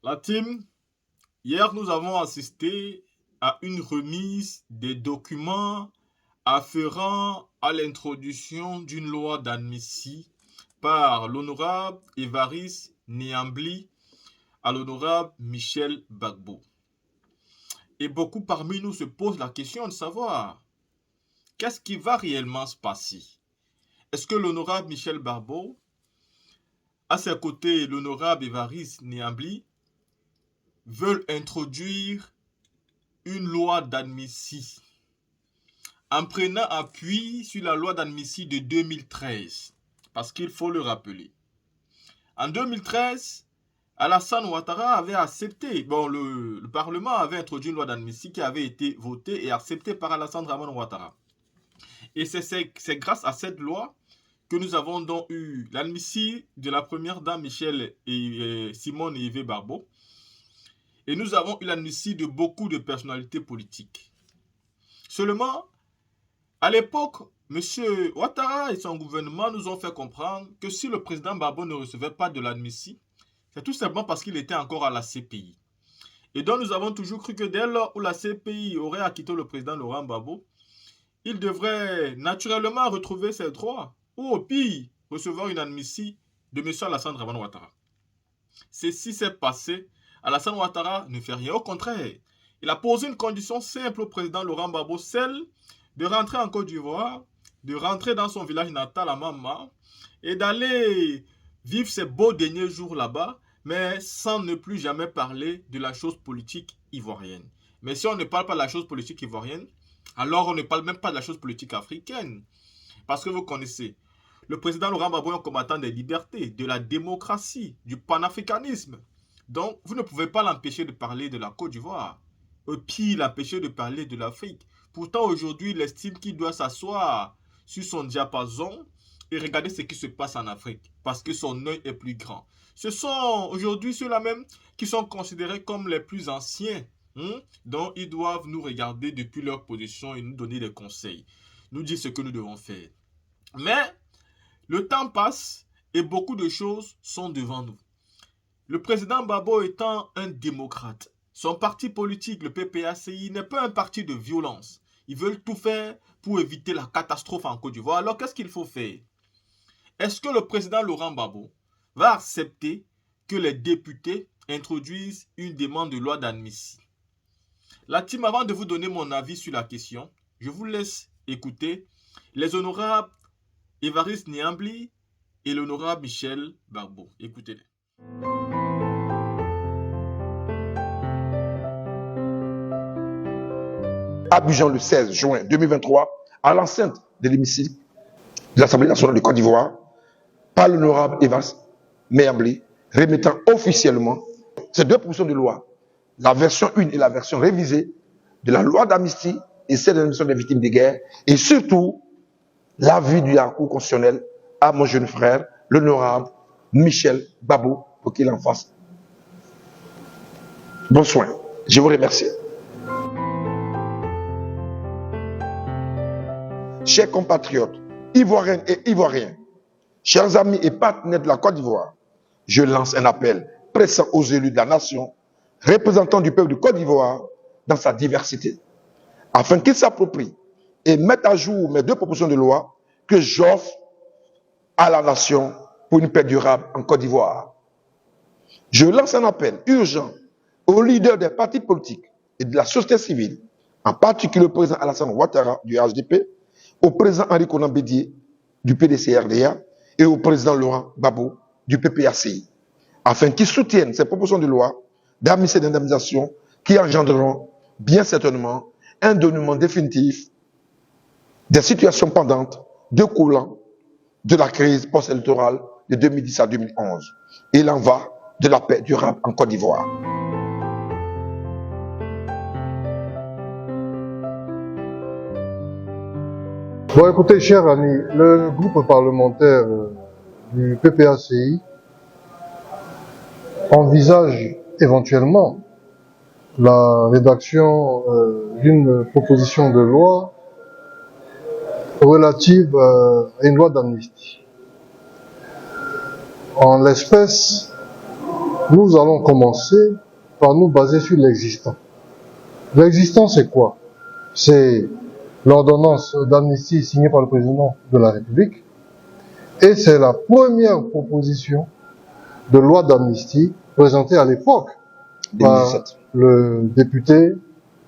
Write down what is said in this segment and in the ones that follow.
La team, hier nous avons assisté à une remise des documents afférents à l'introduction d'une loi d'amnistie par l'honorable Évariste Niambli à l'honorable Michel Gbagbo. Et beaucoup parmi nous se posent la question de savoir qu'est-ce qui va réellement se passer. Est-ce que l'honorable Michel Gbagbo, à ses côtés l'honorable Évariste Niambli, veulent introduire une loi d'amnistie en prenant appui sur la loi d'amnistie de 2013, parce qu'il faut le rappeler. En 2013, Alassane Ouattara avait accepté, le Parlement avait introduit une loi d'amnistie qui avait été votée et acceptée par Alassane Draman Ouattara. Et c'est grâce à cette loi que nous avons donc eu l'amnistie de la première dame Michel et Simone Yves Gbagbo. Et nous avons eu l'amnistie de beaucoup de personnalités politiques. Seulement, à l'époque, M. Ouattara et son gouvernement nous ont fait comprendre que si le président Gbagbo ne recevait pas de l'amnistie, c'est tout simplement parce qu'il était encore à la CPI. Et donc nous avons toujours cru que dès lors où la CPI aurait acquitté le président Laurent Gbagbo, il devrait naturellement retrouver ses droits, ou au pire, recevoir une amnistie de M. Alassane Draman Ouattara. Ceci s'est passé. Alassane Ouattara ne fait rien, au contraire. Il a posé une condition simple au président Laurent Gbagbo, celle de rentrer en Côte d'Ivoire, de rentrer dans son village natal à Mama et d'aller vivre ses beaux derniers jours là-bas, mais sans ne plus jamais parler de la chose politique ivoirienne. Mais si on ne parle pas de la chose politique ivoirienne, alors on ne parle même pas de la chose politique africaine. Parce que vous connaissez, le président Laurent Gbagbo est un combattant des libertés, de la démocratie, du panafricanisme. Donc, vous ne pouvez pas l'empêcher de parler de la Côte d'Ivoire. Et puis, l'empêcher de parler de l'Afrique. Pourtant, aujourd'hui, il estime qu'il doit s'asseoir sur son diapason et regarder ce qui se passe en Afrique. Parce que son œil est plus grand. Ce sont aujourd'hui ceux-là même qui sont considérés comme les plus anciens. Donc, ils doivent nous regarder depuis leur position et nous donner des conseils. Nous dire ce que nous devons faire. Mais, le temps passe et beaucoup de choses sont devant nous. Le président Gbagbo étant un démocrate, son parti politique, le PPACI, n'est pas un parti de violence. Ils veulent tout faire pour éviter la catastrophe en Côte d'Ivoire. Alors, qu'est-ce qu'il faut faire? Est-ce que le président Laurent Gbagbo va accepter que les députés introduisent une demande de loi d'amnistie? La team, avant de vous donner mon avis sur la question, je vous laisse écouter les honorables Évariste Niambli et l'honorable Michel Gbagbo. Écoutez-les. Abidjan le 16 juin 2023, à l'enceinte de l'hémicycle de l'Assemblée nationale de Côte d'Ivoire, par l'honorable Évariste Niambli, remettant officiellement ces deux propositions de loi, la version 1 et la version révisée de la loi d'amnistie et celle d'indemnisation des victimes de guerre, et surtout l'avis de la Cour constitutionnelle à mon jeune frère, l'honorable Michel Gbagbo, pour qu'il en fasse bon soin. Je vous remercie. Chers compatriotes, ivoiriennes et ivoiriens, chers amis et partenaires de la Côte d'Ivoire, je lance un appel pressant aux élus de la nation, représentants du peuple de Côte d'Ivoire dans sa diversité, afin qu'ils s'approprient et mettent à jour mes deux propositions de loi que j'offre à la nation pour une paix durable en Côte d'Ivoire. Je lance un appel urgent aux leaders des partis politiques et de la société civile, en particulier le président Alassane Ouattara du HDP, au président Henri Konan Bédié du PDC-RDA et au président Laurent Gbagbo du PPACI, afin qu'ils soutiennent ces propositions de loi d'amnistie et d'indemnisation qui engendreront bien certainement un dénouement définitif des situations pendantes découlant de la crise post-électorale de 2010 à 2011. Il en va de la paix durable en Côte d'Ivoire. Bon, écoutez, chers amis, le groupe parlementaire du PPACI envisage éventuellement la rédaction d'une proposition de loi relative à une loi d'amnistie. En l'espèce, nous allons commencer par nous baser sur l'existant. L'existant, c'est quoi? C'est l'ordonnance d'amnistie signée par le président de la République, et c'est la première proposition de loi d'amnistie présentée à l'époque par 2017. le député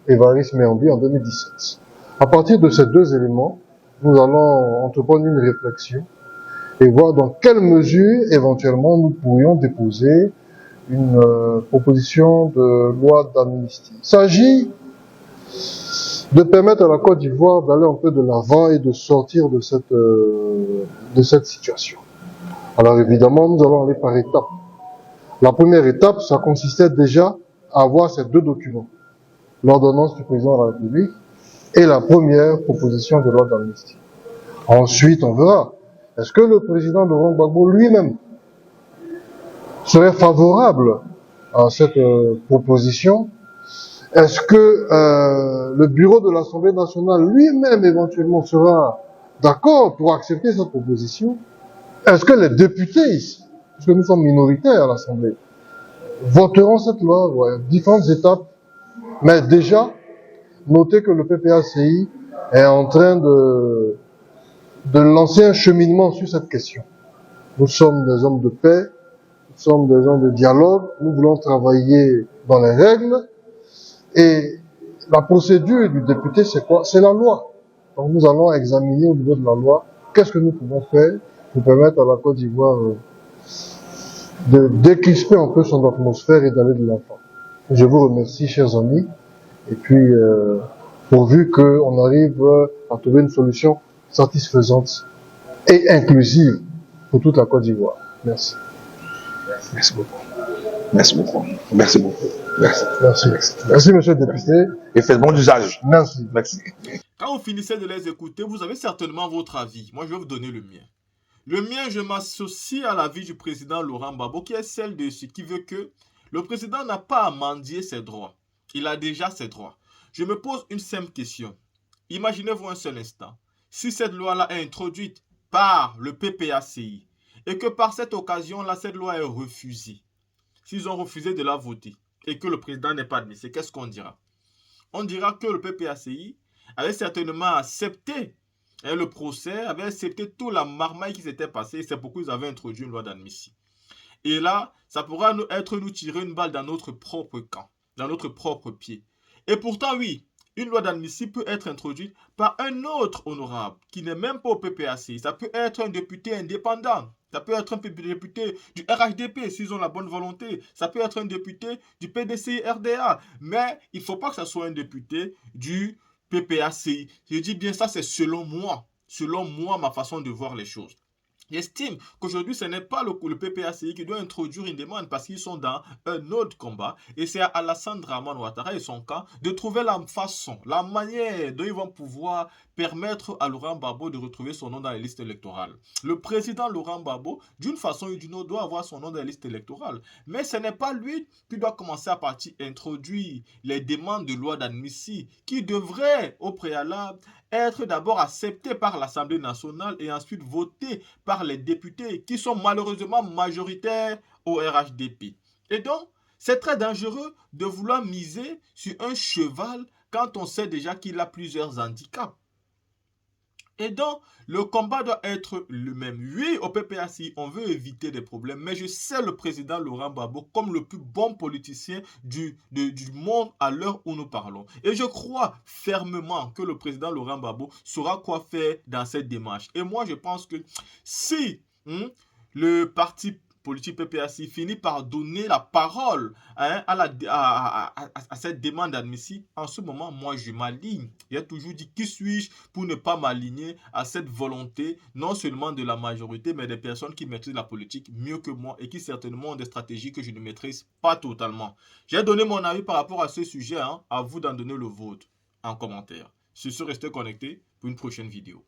Évariste Méambi en 2017. À partir de ces deux éléments, nous allons entreprendre une réflexion et voir dans quelle mesure, éventuellement, nous pourrions déposer une proposition de loi d'amnistie. Il s'agit de permettre à la Côte d'Ivoire d'aller un peu de l'avant et de sortir de cette situation. Alors évidemment, nous allons aller par étapes. La première étape, ça consistait déjà à avoir ces deux documents. L'ordonnance du président de la République et la première proposition de loi d'amnistie. Ensuite, on verra. Est-ce que le président Laurent Gbagbo lui-même serait favorable à cette proposition? Est-ce que le bureau de l'Assemblée nationale lui-même éventuellement sera d'accord pour accepter cette proposition? Est-ce que les députés ici, parce que nous sommes minoritaires à l'Assemblée, voteront cette loi? Ouais, différentes étapes. Mais déjà, notez que le PPACI est en train de lancer un cheminement sur cette question. Nous sommes des hommes de paix, nous sommes des hommes de dialogue, nous voulons travailler dans les règles, et la procédure du député, c'est quoi? C'est la loi. Donc nous allons examiner au niveau de la loi, qu'est-ce que nous pouvons faire pour permettre à la Côte d'Ivoire de décrisper un peu son atmosphère et d'aller de l'avant. Je vous remercie, chers amis, et puis pourvu qu'on arrive à trouver une solution satisfaisante et inclusive pour toute la Côte d'Ivoire. Merci. Merci beaucoup. Merci beaucoup. Merci beaucoup. Merci. Merci. Merci, monsieur le député. Et faites bon usage. Merci. Merci. Quand vous finissez de les écouter, vous avez certainement votre avis. Moi, je vais vous donner le mien. Le mien, je m'associe à l'avis du président Laurent Gbagbo, qui est celle de ce qui veut que le président n'a pas à mendier ses droits. Il a déjà ses droits. Je me pose une simple question. Imaginez-vous un seul instant. Si cette loi-là est introduite par le PPACI et que par cette occasion-là, cette loi est refusée, s'ils ont refusé de la voter et que le président n'est pas admis, qu'est-ce qu'on dira? On dira que le PPACI avait certainement accepté le procès, avait accepté toute la marmaille qui s'était passée, c'est pourquoi ils avaient introduit une loi d'admission. Et là, ça pourra nous tirer une balle dans notre propre camp, dans notre propre pied. Et pourtant, oui, une loi d'admission peut être introduite par un autre honorable qui n'est même pas au PPACI. Ça peut être un député indépendant. Ça peut être un député du RHDP s'ils ont la bonne volonté. Ça peut être un député du PDCI-RDA. Mais il ne faut pas que ce soit un député du PPACI. Je dis bien ça, c'est selon moi, ma façon de voir les choses. J'estime qu'aujourd'hui, ce n'est pas le PPACI qui doit introduire une demande parce qu'ils sont dans un autre combat. Et c'est à Alassane Dramane Ouattara et son camp de trouver la façon, la manière dont ils vont pouvoir permettre à Laurent Gbagbo de retrouver son nom dans les listes électorales. Le président Laurent Gbagbo, d'une façon ou d'une autre, doit avoir son nom dans les listes électorales. Mais ce n'est pas lui qui doit commencer à partir introduire les demandes de loi d'admission qui devraient, au préalable, être d'abord acceptées par l'Assemblée nationale et ensuite votées par les députés qui sont malheureusement majoritaires au RHDP. Et donc, c'est très dangereux de vouloir miser sur un cheval quand on sait déjà qu'il a plusieurs handicaps. Et donc, le combat doit être le même. Oui, au PPACI, on veut éviter des problèmes, mais je sais le président Laurent Gbagbo comme le plus bon politicien du monde à l'heure où nous parlons. Et je crois fermement que le président Laurent Gbagbo saura quoi faire dans cette démarche. Et moi, je pense que si le parti politique PPACI finit par donner la parole à cette demande d'admission, en ce moment, moi, je m'aligne. Il a toujours dit qui suis-je pour ne pas m'aligner à cette volonté, non seulement de la majorité, mais des personnes qui maîtrisent la politique mieux que moi et qui certainement ont des stratégies que je ne maîtrise pas totalement. J'ai donné mon avis par rapport à ce sujet, à vous d'en donner le vôtre en commentaire. Sur ce, restez connectés pour une prochaine vidéo.